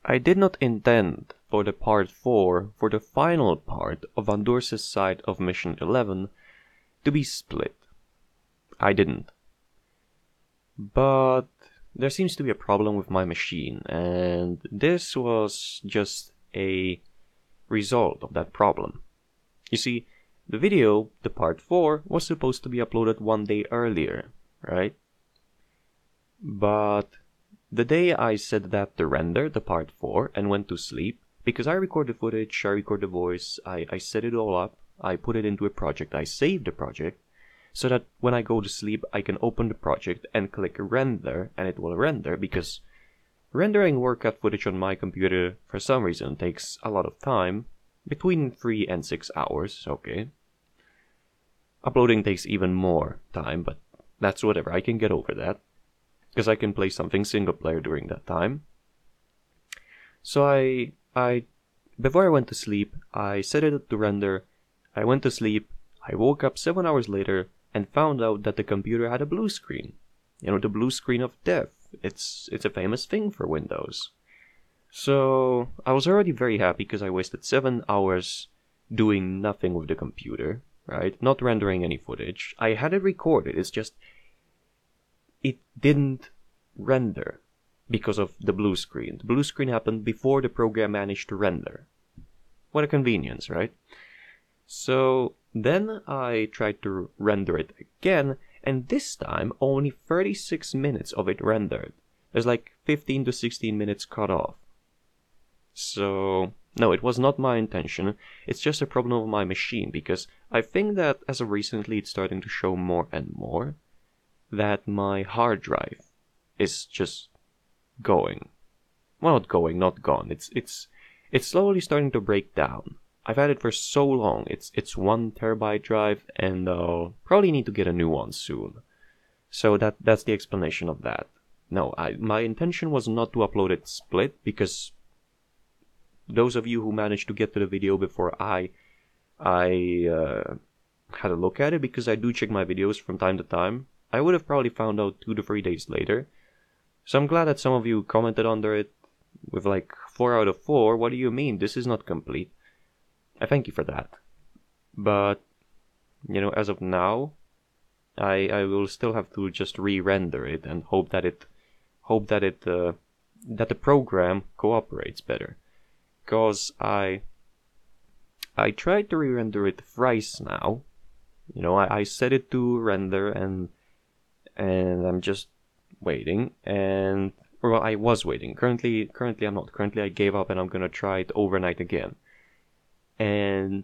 I did not intend for the part 4, for the final part of Van Dors's side of Mission 11, to be split. I didn't. But there seems to be a problem with my machine, and this was just a result of that problem. You see, the video, the part 4, was supposed to be uploaded one day earlier, right? But the day I set that to render, the part 4, and went to sleep, because I record the footage, I record the voice, I set it all up, I put it into a project, I saved the project, so that when I go to sleep, I can open the project and click render, and it will render, because rendering workout footage on my computer, for some reason, takes a lot of time, between 3 and 6 hours, okay. Uploading takes even more time, but that's whatever, I can get over that, because I can play something single player during that time. So before I went to sleep, I set it to render, I went to sleep, I woke up 7 hours later, and found out that the computer had a blue screen. You know, the blue screen of death. It's a famous thing for Windows. So I was already very happy because I wasted 7 hours doing nothing with the computer, right? Not rendering any footage. I had it recorded, it's just it didn't render because of the blue screen. The blue screen happened before the program managed to render. What a convenience, right? So then I tried to render it again, and this time only 36 minutes of it rendered. There's like 15 to 16 minutes cut off. So, no, it was not my intention. It's just a problem of my machine, because I think that as of recently it's starting to show more and more that my hard drive is just going. Well, not gone. It's slowly starting to break down. I've had it for so long. It's 1 terabyte drive, and I'll probably need to get a new one soon. So that's the explanation of that. No, my intention was not to upload it split, because those of you who managed to get to the video before I had a look at it, because I do check my videos from time to time, I would have probably found out 2 to 3 days later. So I'm glad that some of you commented under it with like 4 out of 4. What do you mean? This is not complete. I thank you for that. But, you know, as of now, I will still have to just re-render it and hope that the program cooperates better. Because I tried to re-render it thrice now. You know, I set it to render, and I'm just waiting, and well, I was waiting. Currently I'm not. Currently I gave up, and I'm gonna try it overnight again. And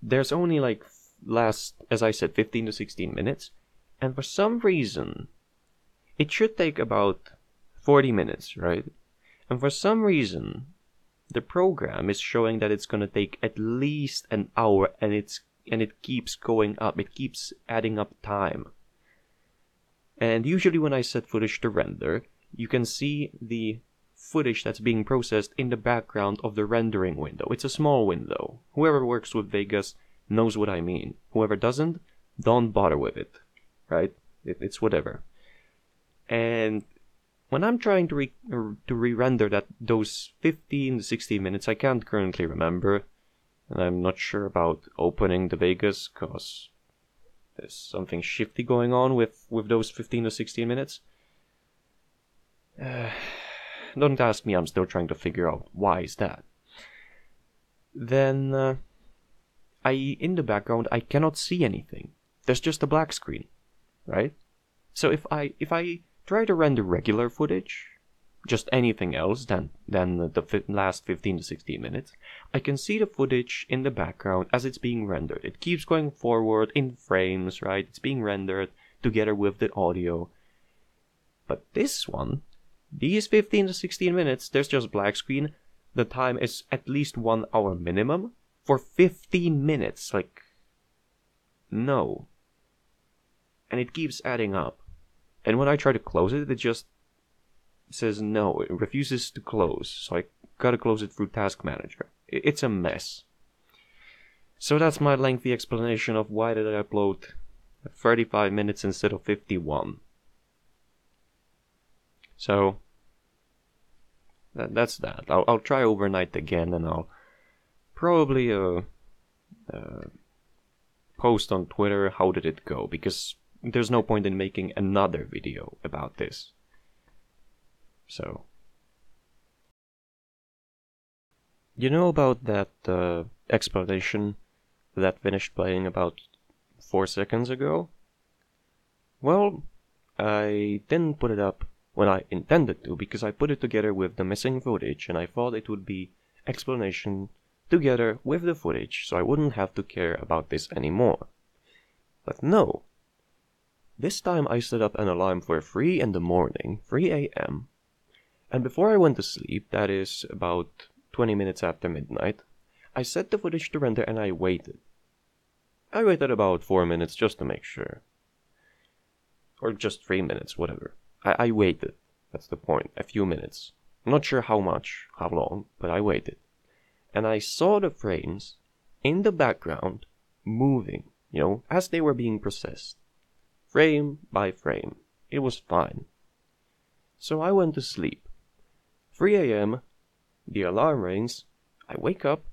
there's only like as I said, 15 to 16 minutes, and for some reason it should take about 40 minutes, right? And for some reason the program is showing that it's gonna take at least an hour, and it keeps going up. It keeps adding up time. And usually when I set footage to render, you can see the footage that's being processed in the background of the rendering window. It's a small window. Whoever works with Vegas knows what I mean. Whoever doesn't, don't bother with it, right? It's whatever. And when I'm trying to re-render those 15 to 16 minutes, I can't currently remember, and I'm not sure about opening the Vegas because there's something shifty going on with those 15 to 16 minutes. Don't ask me, I'm still trying to figure out why is that. Then in the background I cannot see anything. There's just a black screen, right? So if I try to render regular footage, just anything else than the last 15 to 16 minutes, I can see the footage in the background as it's being rendered. It keeps going forward in frames, right? It's being rendered together with the audio. But this one, these 15 to 16 minutes, there's just black screen. The time is at least 1 hour minimum for 15 minutes. Like, no. And it keeps adding up. And when I try to close it, it just says no. It refuses to close. So I gotta close it through Task Manager. It's a mess. So that's my lengthy explanation of why did I upload 35 minutes instead of 51. So, that's that. I'll try overnight again, and I'll probably post on Twitter how did it go, because there's no point in making another video about this. So, you know about that explanation that finished playing about 4 seconds ago? Well, I didn't put it up when I intended to, because I put it together with the missing footage, and I thought it would be explanation together with the footage, so I wouldn't have to care about this anymore. But no. This time I set up an alarm for 3 in the morning, 3 a.m. And before I went to sleep, that is about 20 minutes after midnight, I set the footage to render and I waited. I waited about 4 minutes just to make sure. Or just 3 minutes, whatever. I waited. That's the point. A few minutes. I'm not sure how much, how long, but I waited. And I saw the frames in the background moving, as they were being processed. Frame by frame. It was fine. So I went to sleep. 3 a.m., the alarm rings, I wake up,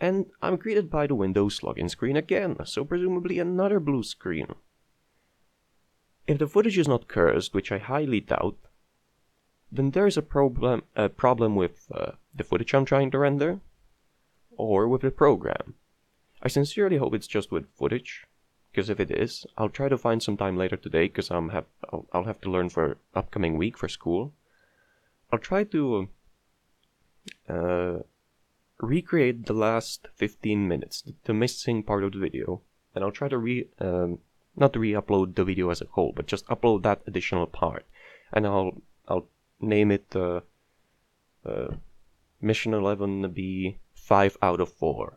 and I'm greeted by the Windows login screen again, so presumably another blue screen. If the footage is not cursed, which I highly doubt, then there's a problem with the footage I'm trying to render, or with the program. I sincerely hope it's just with footage, because if it is, I'll try to find some time later today, because I'll have to learn for upcoming week for school. I'll try to recreate the last 15 minutes, the missing part of the video, and I'll try to not re-upload the video as a whole, but just upload that additional part, and I'll name it Mission 11B 5 out of 4,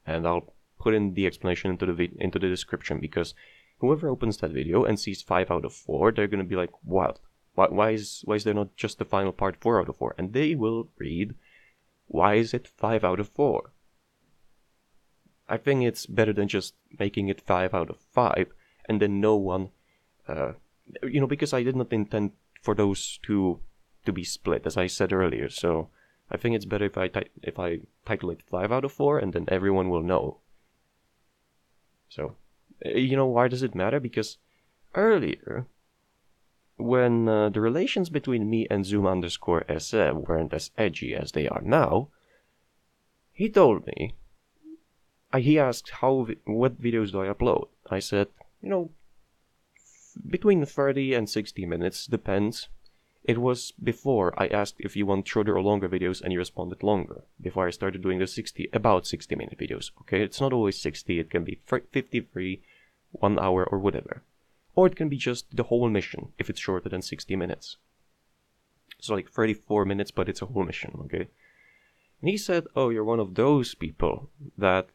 and I'll put in the explanation into the description, because whoever opens that video and sees 5 out of 4, they're gonna be like, what? Why is there not just the final part 4 out of 4? And they will read, why is it 5 out of 4? I think it's better than just making it 5 out of 5, and then no one, because I did not intend for those two to be split, as I said earlier, so I think it's better if I title it 5 out of 4, and then everyone will know. So, why does it matter? Because earlier, when the relations between me and Zoom_SM weren't as edgy as they are now, he told me, he asked what videos do I upload? I said, between 30 and 60 minutes, depends. It was before I asked if you want shorter or longer videos, and you responded longer, before I started doing the about 60-minute videos, okay? It's not always 60, it can be 53, 1 hour, or whatever. Or it can be just the whole mission, if it's shorter than 60 minutes. So like 34 minutes, but it's a whole mission, okay? And he said, oh, you're one of those people that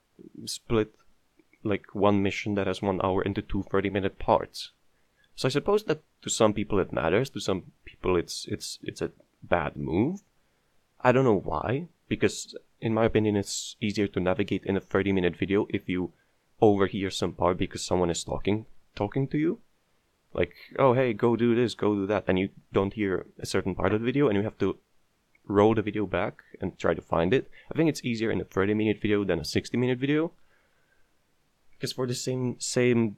split like one mission that has 1 hour into 2 30-minute parts. So I suppose that to some people it matters, to some people it's a bad move. I don't know why, because in my opinion it's easier to navigate in a 30-minute video if you overhear some part because someone is talking to you. Like, oh hey, go do this, go do that, and you don't hear a certain part of the video and you have to roll the video back and try to find it. I think it's easier in a 30-minute video than a 60-minute video. Because for the same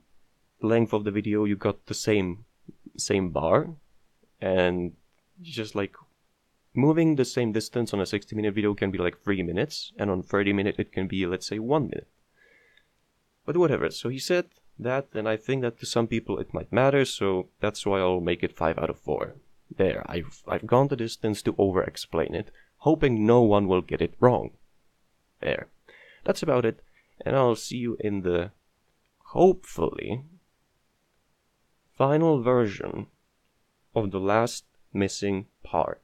length of the video, you got the same bar, and just like moving the same distance on a 60-minute video can be like 3 minutes, and on 30-minute it can be, let's say, 1 minute. But whatever, so he said that, and I think that to some people it might matter, so that's why I'll make it 5 out of 4. There, I've gone the distance to over-explain it, hoping no one will get it wrong. There. That's about it, and I'll see you in the, hopefully, final version of the last missing part.